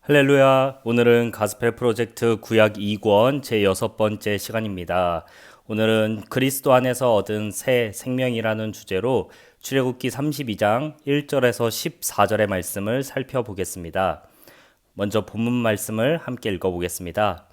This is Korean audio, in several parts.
할렐루야. 오늘은 가스펠 프로젝트 구약 2권 제6번째 시간입니다. 오늘은 그리스도 안에서 얻은 새 생명이라는 주제로 출애굽기 32장 1절에서 14절의 말씀을 살펴보겠습니다. 먼저 본문 말씀을 함께 읽어보겠습니다.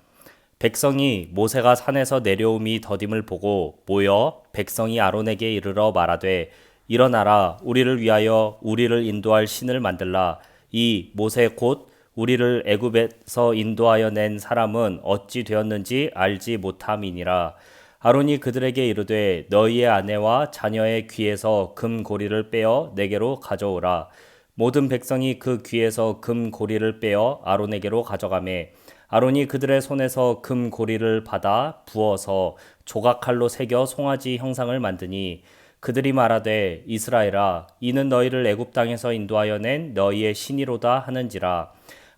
백성이 모세가 산에서 내려옴이 더딤을 보고 모여 백성이 아론에게 이르러 말하되 일어나라 우리를 위하여 우리를 인도할 신을 만들라. 이 모세 곧 우리를 애굽에서 인도하여 낸 사람은 어찌 되었는지 알지 못함이니라. 아론이 그들에게 이르되 너희의 아내와 자녀의 귀에서 금고리를 빼어 내게로 가져오라. 모든 백성이 그 귀에서 금고리를 빼어 아론에게로 가져가매 아론이 그들의 손에서 금고리를 받아 부어서 조각칼로 새겨 송아지 형상을 만드니 그들이 말하되 이스라엘아 이는 너희를 애굽 땅에서 인도하여 낸 너희의 신이로다 하는지라.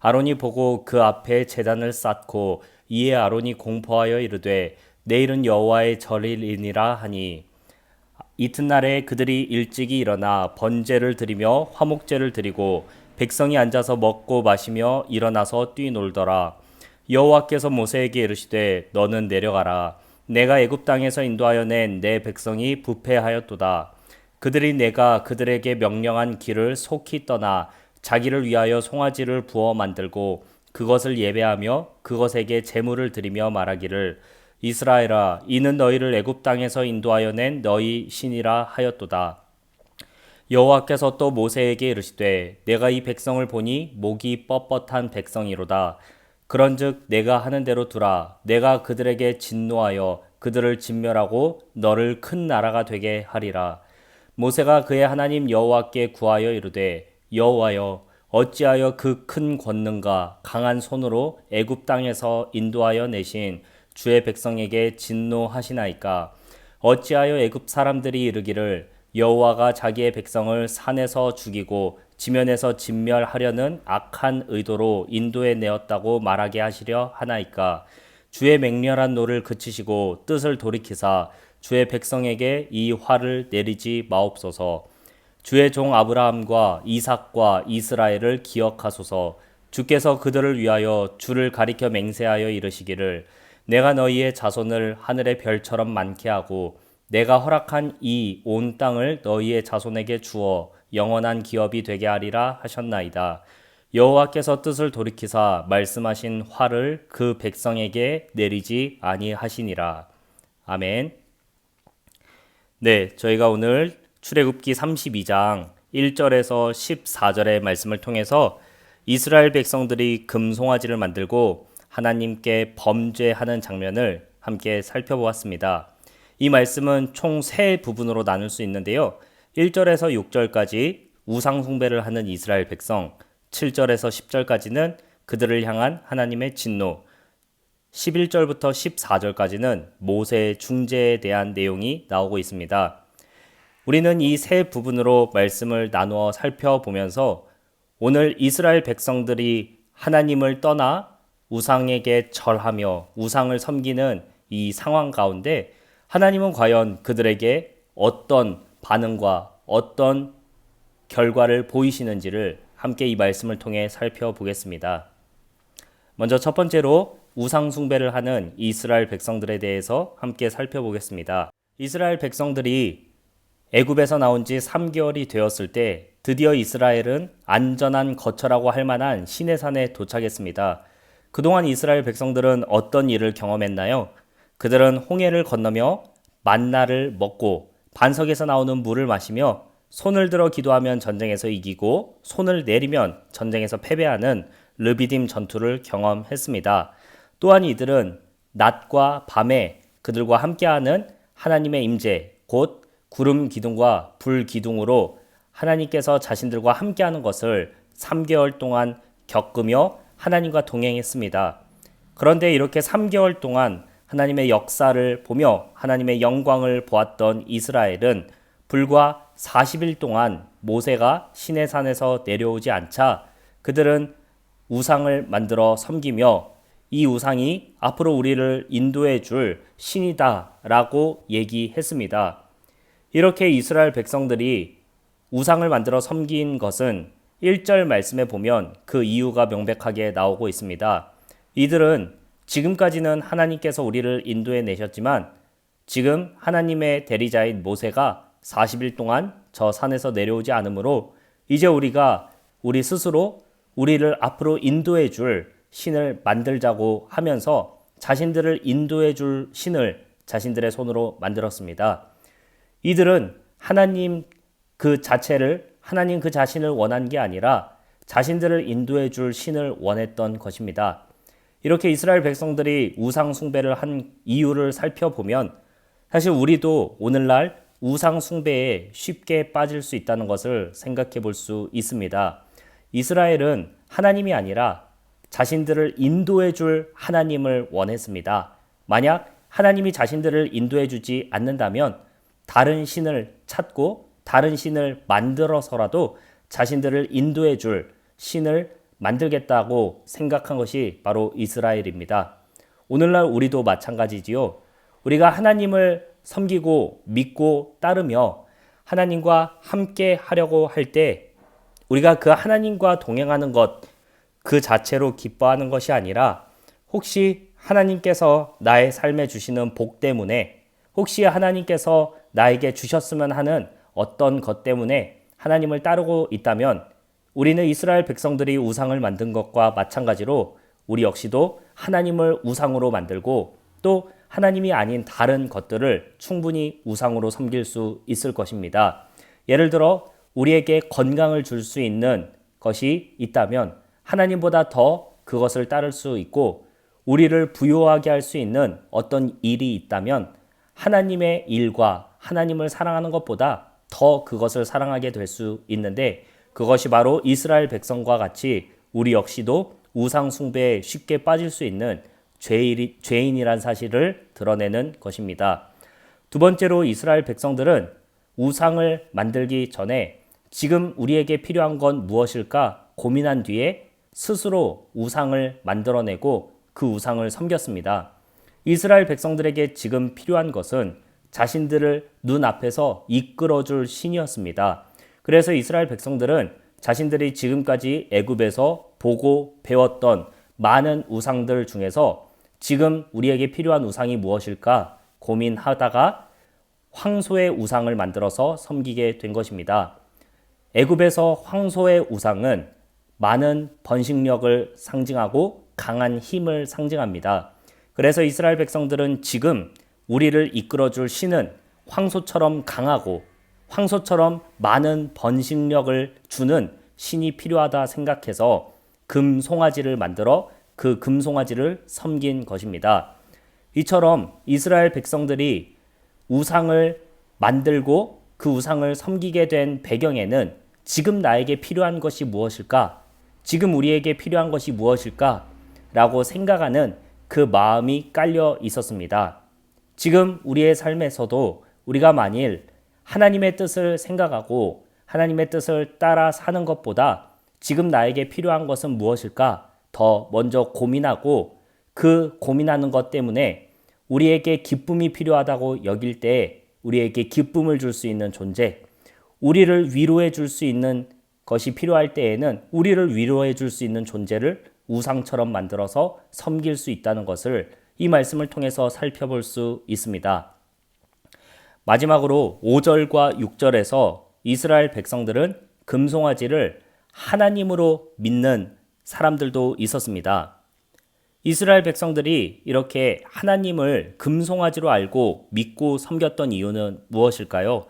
아론이 보고 그 앞에 제단을 쌓고 이에 아론이 공포하여 이르되 내일은 여호와의 절일이니라 하니 이튿날에 그들이 일찍이 일어나 번제를 드리며 화목제를 드리고 백성이 앉아서 먹고 마시며 일어나서 뛰놀더라. 여호와께서 모세에게 이르시되 너는 내려가라. 내가 애굽 땅에서 인도하여 낸 내 백성이 부패하였도다. 그들이 내가 그들에게 명령한 길을 속히 떠나 자기를 위하여 송아지를 부어 만들고 그것을 예배하며 그것에게 제물을 드리며 말하기를 이스라엘아 이는 너희를 애굽 땅에서 인도하여 낸 너희 신이라 하였도다. 여호와께서 또 모세에게 이르시되 내가 이 백성을 보니 목이 뻣뻣한 백성이로다. 그런즉 내가 하는 대로 두라. 내가 그들에게 진노하여 그들을 진멸하고 너를 큰 나라가 되게 하리라. 모세가 그의 하나님 여호와께 구하여 이르되 여호와여 어찌하여 그 큰 권능과 강한 손으로 애굽 땅에서 인도하여 내신 주의 백성에게 진노하시나이까. 어찌하여 애굽 사람들이 이르기를 여호와가 자기의 백성을 산에서 죽이고 지면에서 진멸하려는 악한 의도로 인도해 내었다고 말하게 하시려 하나이까. 주의 맹렬한 노를 그치시고 뜻을 돌이키사 주의 백성에게 이 화를 내리지 마옵소서. 주의 종 아브라함과 이삭과 이스라엘을 기억하소서. 주께서 그들을 위하여 주를 가리켜 맹세하여 이르시기를 내가 너희의 자손을 하늘의 별처럼 많게 하고 내가 허락한 이 온 땅을 너희의 자손에게 주어 영원한 기업이 되게 하리라 하셨나이다. 여호와께서 뜻을 돌이키사 말씀하신 화를 그 백성에게 내리지 아니하시니라. 아멘. 네, 저희가 오늘 출애굽기 32장 1절에서 14절의 말씀을 통해서 이스라엘 백성들이 금송아지를 만들고 하나님께 범죄하는 장면을 함께 살펴보았습니다. 이 말씀은 총 세 부분으로 나눌 수 있는데요. 1절에서 6절까지 우상 숭배를 하는 이스라엘 백성, 7절에서 10절까지는 그들을 향한 하나님의 진노, 11절부터 14절까지는 모세의 중재에 대한 내용이 나오고 있습니다. 우리는 이 세 부분으로 말씀을 나누어 살펴보면서 오늘 이스라엘 백성들이 하나님을 떠나 우상에게 절하며 우상을 섬기는 이 상황 가운데 하나님은 과연 그들에게 어떤 반응과 어떤 결과를 보이시는지를 함께 이 말씀을 통해 살펴보겠습니다. 먼저 첫 번째로 우상 숭배를 하는 이스라엘 백성들에 대해서 함께 살펴보겠습니다. 이스라엘 백성들이 애굽에서 나온 지 3개월이 되었을 때 드디어 이스라엘은 안전한 거처라고 할 만한 시내산에 도착했습니다. 그동안 이스라엘 백성들은 어떤 일을 경험했나요? 그들은 홍해를 건너며 만나를 먹고 반석에서 나오는 물을 마시며 손을 들어 기도하면 전쟁에서 이기고 손을 내리면 전쟁에서 패배하는 르비딤 전투를 경험했습니다. 또한 이들은 낮과 밤에 그들과 함께하는 하나님의 임재, 곧 구름 기둥과 불 기둥으로 하나님께서 자신들과 함께하는 것을 3개월 동안 겪으며 하나님과 동행했습니다. 그런데 이렇게 3개월 동안 하나님의 역사를 보며 하나님의 영광을 보았던 이스라엘은 불과 40일 동안 모세가 시내산에서 내려오지 않자 그들은 우상을 만들어 섬기며 이 우상이 앞으로 우리를 인도해 줄 신이다라고 얘기했습니다. 이렇게 이스라엘 백성들이 우상을 만들어 섬긴 것은 1절 말씀에 보면 그 이유가 명백하게 나오고 있습니다. 이들은 지금까지는 하나님께서 우리를 인도해 내셨지만 지금 하나님의 대리자인 모세가 40일 동안 저 산에서 내려오지 않으므로 이제 우리가 우리 스스로 우리를 앞으로 인도해 줄 신을 만들자고 하면서 자신들을 인도해 줄 신을 자신들의 손으로 만들었습니다. 이들은 하나님 그 자체를, 하나님 그 자신을 원한 게 아니라 자신들을 인도해 줄 신을 원했던 것입니다. 이렇게 이스라엘 백성들이 우상 숭배를 한 이유를 살펴보면 사실 우리도 오늘날 우상 숭배에 쉽게 빠질 수 있다는 것을 생각해 볼 수 있습니다. 이스라엘은 하나님이 아니라 자신들을 인도해 줄 하나님을 원했습니다. 만약 하나님이 자신들을 인도해 주지 않는다면 다른 신을 찾고 다른 신을 만들어서라도 자신들을 인도해 줄 신을 만들겠다고 생각한 것이 바로 이스라엘입니다. 오늘날 우리도 마찬가지지요. 우리가 하나님을 섬기고 믿고 따르며 하나님과 함께 하려고 할 때 우리가 그 하나님과 동행하는 것 그 자체로 기뻐하는 것이 아니라 혹시 하나님께서 나의 삶에 주시는 복 때문에 혹시 하나님께서 나에게 주셨으면 하는 어떤 것 때문에 하나님을 따르고 있다면 우리는 이스라엘 백성들이 우상을 만든 것과 마찬가지로 우리 역시도 하나님을 우상으로 만들고 또 하나님이 아닌 다른 것들을 충분히 우상으로 섬길 수 있을 것입니다. 예를 들어 우리에게 건강을 줄 수 있는 것이 있다면 하나님보다 더 그것을 따를 수 있고 우리를 부유하게 할 수 있는 어떤 일이 있다면 하나님의 일과 하나님을 사랑하는 것보다 더 그것을 사랑하게 될 수 있는데 그것이 바로 이스라엘 백성과 같이 우리 역시도 우상 숭배에 쉽게 빠질 수 있는 죄인이란 사실을 드러내는 것입니다. 두 번째로 이스라엘 백성들은 우상을 만들기 전에 지금 우리에게 필요한 건 무엇일까 고민한 뒤에 스스로 우상을 만들어내고 그 우상을 섬겼습니다. 이스라엘 백성들에게 지금 필요한 것은 자신들을 눈앞에서 이끌어줄 신이었습니다. 그래서 이스라엘 백성들은 자신들이 지금까지 애굽에서 보고 배웠던 많은 우상들 중에서 지금 우리에게 필요한 우상이 무엇일까 고민하다가 황소의 우상을 만들어서 섬기게 된 것입니다. 애굽에서 황소의 우상은 많은 번식력을 상징하고 강한 힘을 상징합니다. 그래서 이스라엘 백성들은 지금 우리를 이끌어줄 신은 황소처럼 강하고 황소처럼 많은 번식력을 주는 신이 필요하다 생각해서 금송아지를 만들어 그 금송아지를 섬긴 것입니다. 이처럼 이스라엘 백성들이 우상을 만들고 그 우상을 섬기게 된 배경에는 지금 나에게 필요한 것이 무엇일까? 지금 우리에게 필요한 것이 무엇일까? 라고 생각하는 그 마음이 깔려 있었습니다. 지금 우리의 삶에서도 우리가 만일 하나님의 뜻을 생각하고 하나님의 뜻을 따라 사는 것보다 지금 나에게 필요한 것은 무엇일까? 더 먼저 고민하고 그 고민하는 것 때문에 우리에게 기쁨이 필요하다고 여길 때 우리에게 기쁨을 줄 수 있는 존재, 우리를 위로해 줄 수 있는 것이 필요할 때에는 우리를 위로해 줄 수 있는 존재를 우상처럼 만들어서 섬길 수 있다는 것을 이 말씀을 통해서 살펴볼 수 있습니다. 마지막으로 5절과 6절에서 이스라엘 백성들은 금송아지를 하나님으로 믿는 사람들도 있었습니다. 이스라엘 백성들이 이렇게 하나님을 금송아지로 알고 믿고 섬겼던 이유는 무엇일까요?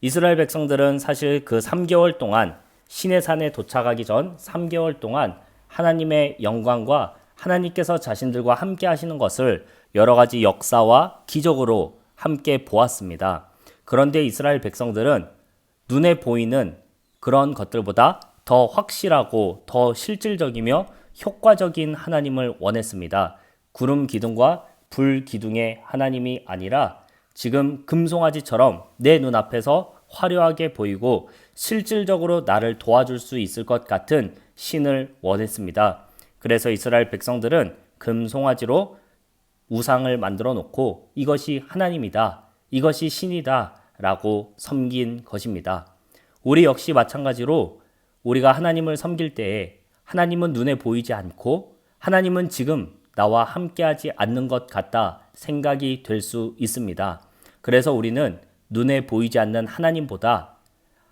이스라엘 백성들은 사실 그 3개월 동안 시내산에 도착하기 전 3개월 동안 하나님의 영광과 하나님께서 자신들과 함께 하시는 것을 여러 가지 역사와 기적으로 함께 보았습니다. 그런데 이스라엘 백성들은 눈에 보이는 그런 것들보다 더 확실하고 더 실질적이며 효과적인 하나님을 원했습니다. 구름 기둥과 불 기둥의 하나님이 아니라 지금 금송아지처럼 내 눈앞에서 화려하게 보이고 실질적으로 나를 도와줄 수 있을 것 같은 신을 원했습니다. 그래서 이스라엘 백성들은 금송아지로 우상을 만들어 놓고 이것이 하나님이다, 이것이 신이다 라고 섬긴 것입니다. 우리 역시 마찬가지로 우리가 하나님을 섬길 때에 하나님은 눈에 보이지 않고 하나님은 지금 나와 함께하지 않는 것 같다 생각이 될 수 있습니다. 그래서 우리는 눈에 보이지 않는 하나님보다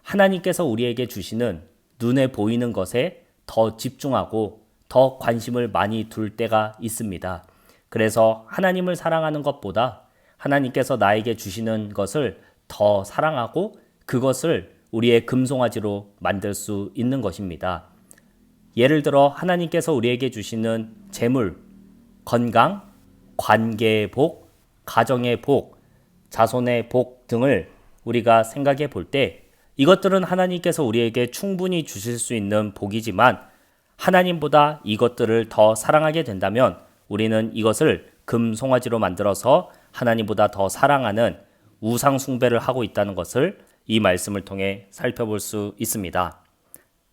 하나님께서 우리에게 주시는 눈에 보이는 것에 더 집중하고 더 관심을 많이 둘 때가 있습니다. 그래서 하나님을 사랑하는 것보다 하나님께서 나에게 주시는 것을 더 사랑하고 그것을 우리의 금송아지로 만들 수 있는 것입니다. 예를 들어 하나님께서 우리에게 주시는 재물, 건강, 관계의 복, 가정의 복, 자손의 복 등을 우리가 생각해 볼 때 이것들은 하나님께서 우리에게 충분히 주실 수 있는 복이지만 하나님보다 이것들을 더 사랑하게 된다면 우리는 이것을 금송아지로 만들어서 하나님보다 더 사랑하는 우상 숭배를 하고 있다는 것을 이 말씀을 통해 살펴볼 수 있습니다.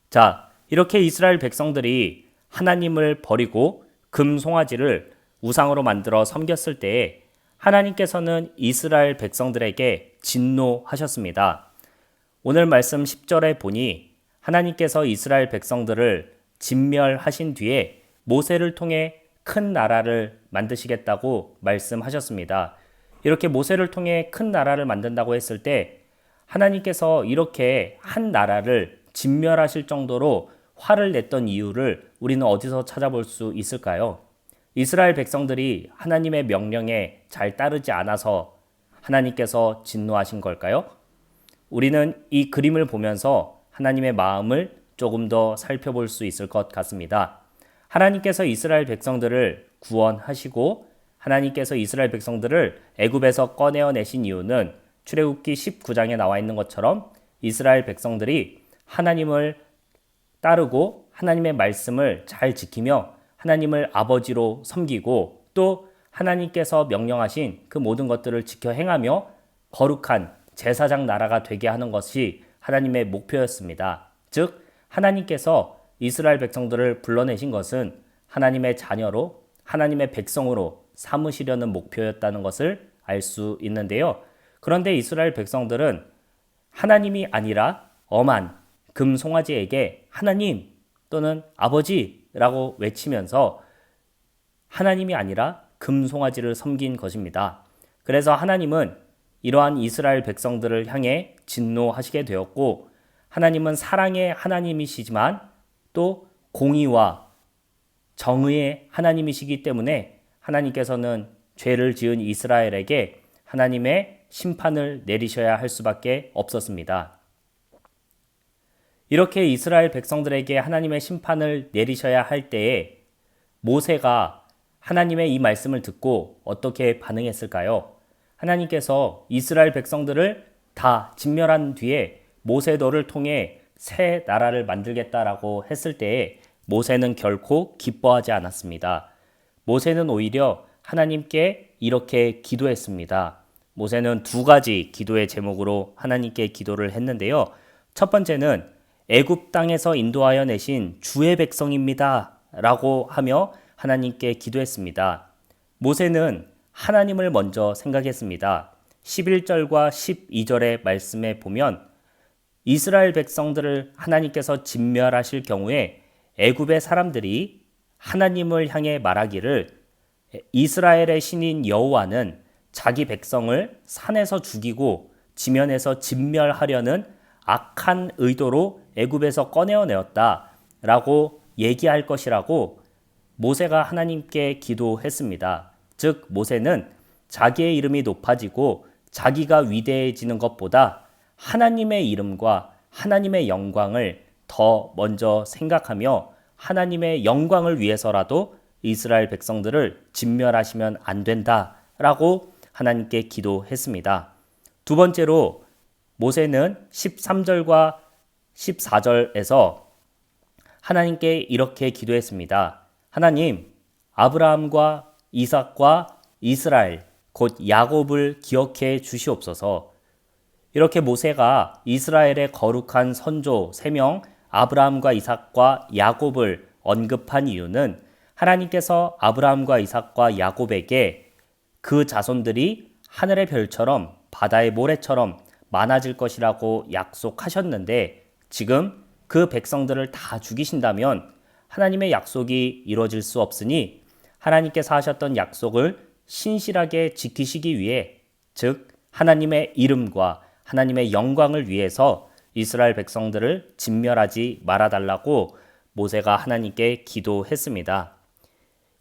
자, 이렇게 이스라엘 백성들이 하나님을 버리고 금송아지를 우상으로 만들어 섬겼을 때에 하나님께서는 이스라엘 백성들에게 진노하셨습니다. 오늘 말씀 10절에 보니 하나님께서 이스라엘 백성들을 진멸하신 뒤에 모세를 통해 큰 나라를 만드시겠다고 말씀하셨습니다. 이렇게 모세를 통해 큰 나라를 만든다고 했을 때 하나님께서 이렇게 한 나라를 진멸하실 정도로 화를 냈던 이유를 우리는 어디서 찾아볼 수 있을까요? 이스라엘 백성들이 하나님의 명령에 잘 따르지 않아서 하나님께서 진노하신 걸까요? 우리는 이 그림을 보면서 하나님의 마음을 조금 더 살펴볼 수 있을 것 같습니다. 하나님께서 이스라엘 백성들을 구원하시고 하나님께서 이스라엘 백성들을 애굽에서 꺼내어내신 이유는 출애굽기 19장에 나와 있는 것처럼 이스라엘 백성들이 하나님을 따르고 하나님의 말씀을 잘 지키며 하나님을 아버지로 섬기고 또 하나님께서 명령하신 그 모든 것들을 지켜 행하며 거룩한 제사장 나라가 되게 하는 것이 하나님의 목표였습니다. 즉 하나님께서 이스라엘 백성들을 불러내신 것은 하나님의 자녀로 하나님의 백성으로 삼으시려는 목표였다는 것을 알 수 있는데요. 그런데 이스라엘 백성들은 하나님이 아니라 엄한 금송아지에게 하나님 또는 아버지라고 외치면서 하나님이 아니라 금송아지를 섬긴 것입니다. 그래서 하나님은 이러한 이스라엘 백성들을 향해 진노하시게 되었고 하나님은 사랑의 하나님이시지만 또 공의와 정의의 하나님이시기 때문에 하나님께서는 죄를 지은 이스라엘에게 하나님의 심판을 내리셔야 할 수밖에 없었습니다. 이렇게 이스라엘 백성들에게 하나님의 심판을 내리셔야 할 때에 모세가 하나님의 이 말씀을 듣고 어떻게 반응했을까요? 하나님께서 이스라엘 백성들을 다 진멸한 뒤에 모세 너를 통해 새 나라를 만들겠다라고 했을 때에 모세는 결코 기뻐하지 않았습니다. 모세는 오히려 하나님께 이렇게 기도했습니다. 모세는 두 가지 기도의 제목으로 하나님께 기도를 했는데요. 첫 번째는 애굽 땅에서 인도하여 내신 주의 백성입니다 라고 하며 하나님께 기도했습니다. 모세는 하나님을 먼저 생각했습니다. 11절과 12절의 말씀에 보면 이스라엘 백성들을 하나님께서 진멸하실 경우에 애굽의 사람들이 하나님을 향해 말하기를 이스라엘의 신인 여호와는 자기 백성을 산에서 죽이고 지면에서 진멸하려는 악한 의도로 애굽에서 꺼내어내었다 라고 얘기할 것이라고 모세가 하나님께 기도했습니다. 즉 모세는 자기의 이름이 높아지고 자기가 위대해지는 것보다 하나님의 이름과 하나님의 영광을 더 먼저 생각하며 하나님의 영광을 위해서라도 이스라엘 백성들을 진멸하시면 안 된다라고 하나님께 기도했습니다. 두 번째로 모세는 13절과 14절에서 하나님께 이렇게 기도했습니다. 하나님, 아브라함과 이삭과 이스라엘, 곧 야곱을 기억해 주시옵소서. 이렇게 모세가 이스라엘의 거룩한 선조 3명 아브라함과 이삭과 야곱을 언급한 이유는 하나님께서 아브라함과 이삭과 야곱에게 그 자손들이 하늘의 별처럼 바다의 모래처럼 많아질 것이라고 약속하셨는데 지금 그 백성들을 다 죽이신다면 하나님의 약속이 이루어질 수 없으니 하나님께서 하셨던 약속을 신실하게 지키시기 위해, 즉 하나님의 이름과 하나님의 영광을 위해서 이스라엘 백성들을 진멸하지 말아달라고 모세가 하나님께 기도했습니다.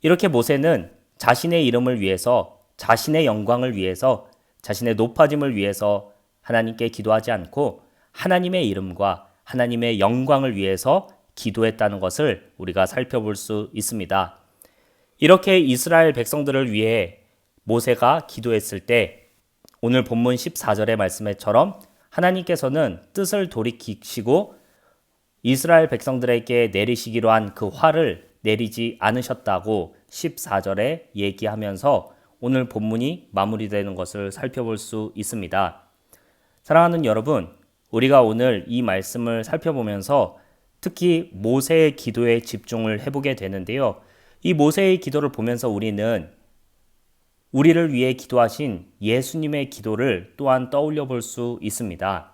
이렇게 모세는 자신의 이름을 위해서, 자신의 영광을 위해서, 자신의 높아짐을 위해서 하나님께 기도하지 않고 하나님의 이름과 하나님의 영광을 위해서 기도했다는 것을 우리가 살펴볼 수 있습니다. 이렇게 이스라엘 백성들을 위해 모세가 기도했을 때 오늘 본문 14절의 말씀처럼 하나님께서는 뜻을 돌이키시고 이스라엘 백성들에게 내리시기로 한 그 화를 내리지 않으셨다고 14절에 얘기하면서 오늘 본문이 마무리되는 것을 살펴볼 수 있습니다. 사랑하는 여러분, 우리가 오늘 이 말씀을 살펴보면서 특히 모세의 기도에 집중을 해보게 되는데요. 이 모세의 기도를 보면서 우리는 우리를 위해 기도하신 예수님의 기도를 또한 떠올려 볼 수 있습니다.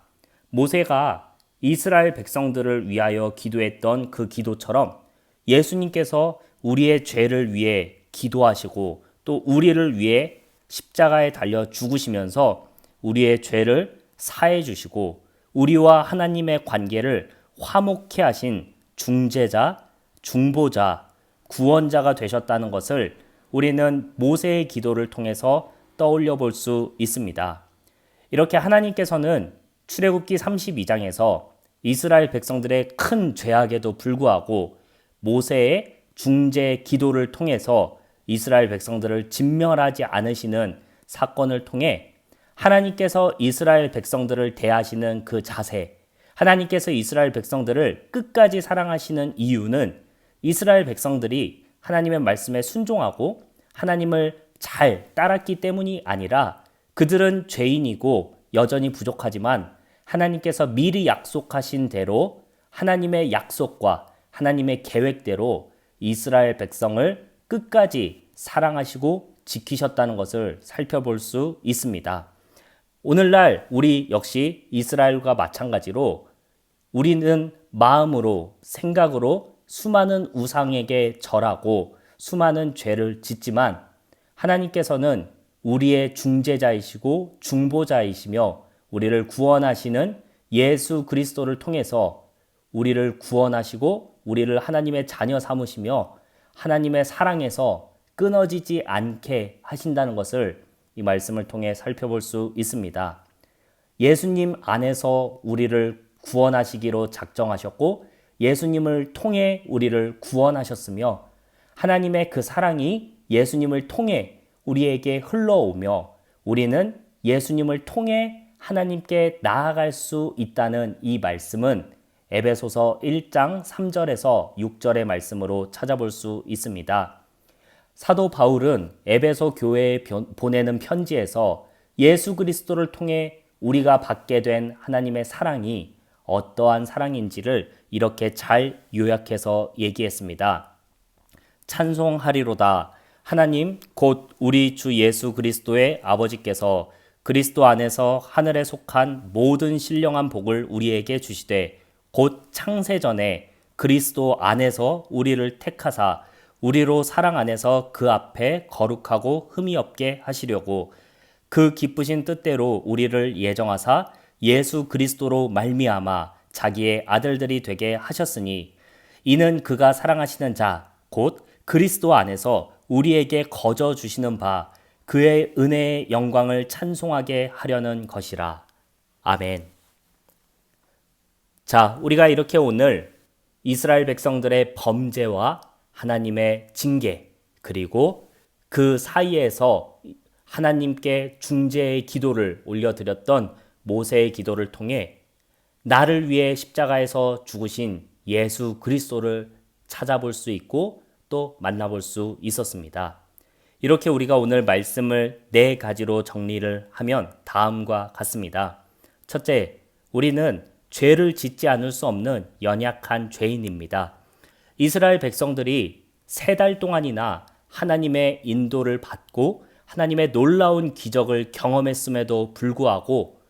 모세가 이스라엘 백성들을 위하여 기도했던 그 기도처럼 예수님께서 우리의 죄를 위해 기도하시고 또 우리를 위해 십자가에 달려 죽으시면서 우리의 죄를 사해 주시고 우리와 하나님의 관계를 화목케 하신 중재자, 중보자, 구원자가 되셨다는 것을 우리는 모세의 기도를 통해서 떠올려 볼 수 있습니다. 이렇게 하나님께서는 출애굽기 32장에서 이스라엘 백성들의 큰 죄악에도 불구하고 모세의 중재 기도를 통해서 이스라엘 백성들을 진멸하지 않으시는 사건을 통해 하나님께서 이스라엘 백성들을 대하시는 그 자세, 하나님께서 이스라엘 백성들을 끝까지 사랑하시는 이유는 이스라엘 백성들이 하나님의 말씀에 순종하고 하나님을 잘 따랐기 때문이 아니라 그들은 죄인이고 여전히 부족하지만 하나님께서 미리 약속하신 대로 하나님의 약속과 하나님의 계획대로 이스라엘 백성을 끝까지 사랑하시고 지키셨다는 것을 살펴볼 수 있습니다. 오늘날 우리 역시 이스라엘과 마찬가지로 우리는 마음으로, 생각으로 수많은 우상에게 절하고 수많은 죄를 짓지만 하나님께서는 우리의 중재자이시고 중보자이시며 우리를 구원하시는 예수 그리스도를 통해서 우리를 구원하시고 우리를 하나님의 자녀 삼으시며 하나님의 사랑에서 끊어지지 않게 하신다는 것을 이 말씀을 통해 살펴볼 수 있습니다. 예수님 안에서 우리를 구원하시기로 작정하셨고 예수님을 통해 우리를 구원하셨으며 하나님의 그 사랑이 예수님을 통해 우리에게 흘러오며 우리는 예수님을 통해 하나님께 나아갈 수 있다는 이 말씀은 에베소서 1장 3절에서 6절의 말씀으로 찾아볼 수 있습니다. 사도 바울은 에베소 교회에 보내는 편지에서 예수 그리스도를 통해 우리가 받게 된 하나님의 사랑이 어떠한 사랑인지를 이렇게 잘 요약해서 얘기했습니다. 찬송하리로다. 하나님 곧 우리 주 예수 그리스도의 아버지께서 그리스도 안에서 하늘에 속한 모든 신령한 복을 우리에게 주시되 곧 창세전에 그리스도 안에서 우리를 택하사 우리로 사랑 안에서 그 앞에 거룩하고 흠이 없게 하시려고 그 기쁘신 뜻대로 우리를 예정하사 예수 그리스도로 말미암아 자기의 아들들이 되게 하셨으니 이는 그가 사랑하시는 자 곧 그리스도 안에서 우리에게 거저 주시는 바 그의 은혜의 영광을 찬송하게 하려는 것이라. 아멘. 자, 우리가 이렇게 오늘 이스라엘 백성들의 범죄와 하나님의 징계 그리고 그 사이에서 하나님께 중재의 기도를 올려드렸던 모세의 기도를 통해 나를 위해 십자가에서 죽으신 예수 그리스도를 찾아볼 수 있고 또 만나볼 수 있었습니다. 이렇게 우리가 오늘 말씀을 4가지로 정리를 하면 다음과 같습니다. 첫째, 우리는 죄를 짓지 않을 수 없는 연약한 죄인입니다. 이스라엘 백성들이 3달 동안이나 하나님의 인도를 받고 하나님의 놀라운 기적을 경험했음에도 불구하고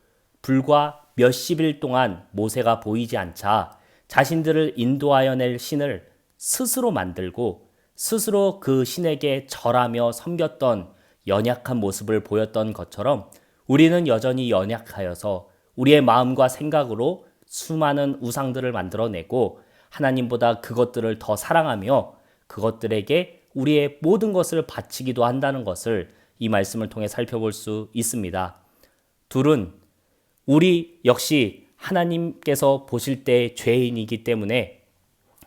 불과 몇십 일 동안 모세가 보이지 않자 자신들을 인도하여 낼 신을 스스로 만들고 스스로 그 신에게 절하며 섬겼던 연약한 모습을 보였던 것처럼 우리는 여전히 연약하여서 우리의 마음과 생각으로 수많은 우상들을 만들어내고 하나님보다 그것들을 더 사랑하며 그것들에게 우리의 모든 것을 바치기도 한다는 것을 이 말씀을 통해 살펴볼 수 있습니다. 둘은 우리 역시 하나님께서 보실 때 죄인이기 때문에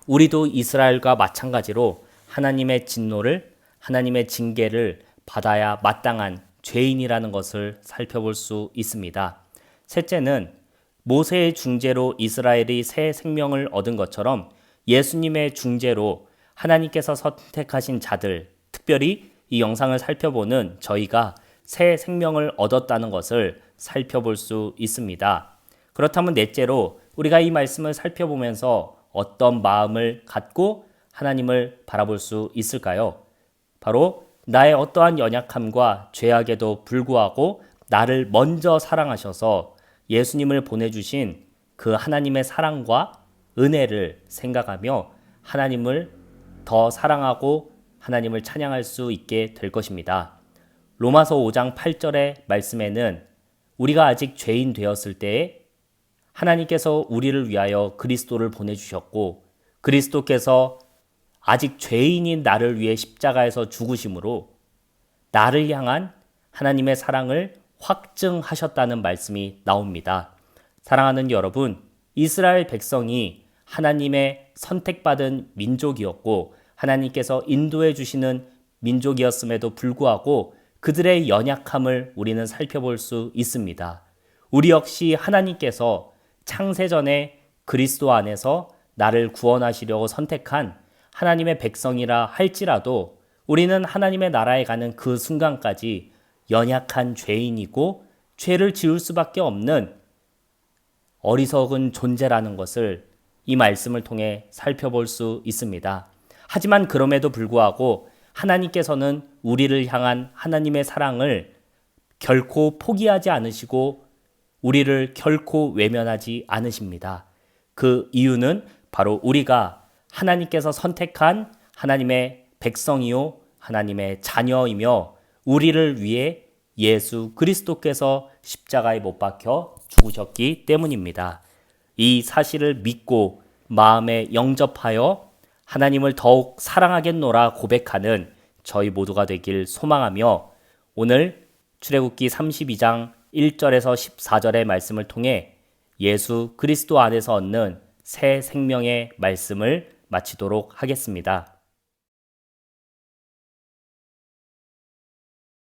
우리도 이스라엘과 마찬가지로 하나님의 진노를, 하나님의 징계를 받아야 마땅한 죄인이라는 것을 살펴볼 수 있습니다. 셋째는 모세의 중재로 이스라엘이 새 생명을 얻은 것처럼 예수님의 중재로 하나님께서 선택하신 자들, 특별히 이 영상을 살펴보는 저희가 새 생명을 얻었다는 것을 살펴볼 수 있습니다. 그렇다면 넷째로 우리가 이 말씀을 살펴보면서 어떤 마음을 갖고 하나님을 바라볼 수 있을까요? 바로 나의 어떠한 연약함과 죄악에도 불구하고 나를 먼저 사랑하셔서 예수님을 보내주신 그 하나님의 사랑과 은혜를 생각하며 하나님을 더 사랑하고 하나님을 찬양할 수 있게 될 것입니다. 로마서 5장 8절의 말씀에는 우리가 아직 죄인 되었을 때에 하나님께서 우리를 위하여 그리스도를 보내주셨고 그리스도께서 아직 죄인인 나를 위해 십자가에서 죽으심으로 나를 향한 하나님의 사랑을 확증하셨다는 말씀이 나옵니다. 사랑하는 여러분, 이스라엘 백성이 하나님의 선택받은 민족이었고 하나님께서 인도해 주시는 민족이었음에도 불구하고 그들의 연약함을 우리는 살펴볼 수 있습니다. 우리 역시 하나님께서 창세전에 그리스도 안에서 나를 구원하시려고 선택한 하나님의 백성이라 할지라도 우리는 하나님의 나라에 가는 그 순간까지 연약한 죄인이고 죄를 지을 수밖에 없는 어리석은 존재라는 것을 이 말씀을 통해 살펴볼 수 있습니다. 하지만 그럼에도 불구하고 하나님께서는 우리를 향한 하나님의 사랑을 결코 포기하지 않으시고 우리를 결코 외면하지 않으십니다. 그 이유는 바로 우리가 하나님께서 선택한 하나님의 백성이요 하나님의 자녀이며 우리를 위해 예수 그리스도께서 십자가에 못 박혀 죽으셨기 때문입니다. 이 사실을 믿고 마음에 영접하여 하나님을 더욱 사랑하겠노라 고백하는 저희 모두가 되길 소망하며 오늘 출애굽기 32장 1절에서 14절의 말씀을 통해 예수 그리스도 안에서 얻는 새 생명의 말씀을 마치도록 하겠습니다.